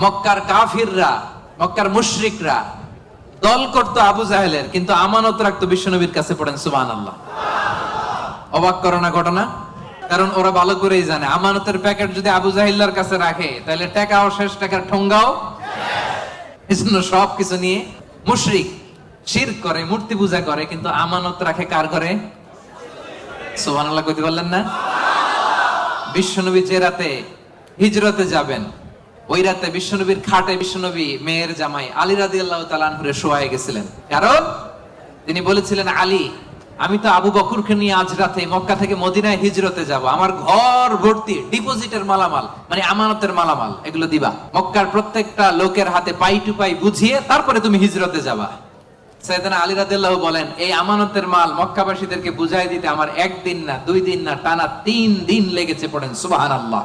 মক্কার কাফিররা, মক্কার মুশরিকরা দল করতো আবু জাহেলের, কিন্তু আমানত রাখতো বিশ্বনবীর কাছে। পড়েন সুবহানাল্লাহ। অবাক করো না ঘটনা? কারণ ওরা ভালো করেই জানে আমানতের প্যাকেট যদি আবু জাহিল্লার কাছে রাখে তাহলে টাকাও শেষ, টাকার ঠোঙ্গাও। এজন্য সবকিছু নিয়ে মুশরিক শিরক করে, মূর্তি পূজা করে, কিন্তু আমানত রাখে কার ঘরে? সুবহানাল্লাহ কইতে বললেন না? বিশ্বনবী যে রাতে হিজরতে যাবেন, ওই রাতে বিশ্বনবীর খাটে বিশ্বনবী মেয়ের জামাই আলী রাদিয়াল্লাহু তাআলা আনহুরে শোয়ায় গেছিলেন। কারণ তিনি বলেছিলেন, আলী, আমি তো আবু বকরকে নিয়ে আজ রাতে মক্কা থেকে মদিনায় হিজরতে যাব, আমার ঘর ভর্তি ডিপোজিটের মালামাল, মানে আমানতের মালামাল, এগুলো দিবা। মক্কার প্রত্যেকটা লোকের হাতে পাই টু পাই বুঝিয়ে তারপরে তুমি হিজরতে যাবা। সাইয়েদনা আলী রাদিয়াল্লাহু বলেন, এই আমানতের মাল মক্কাবাসীদেরকে বুঝাই দিতে আমার 1 দিন না 2 দিন না টানা 3 দিন লেগেছে। পড়েন সুবহানাল্লাহ।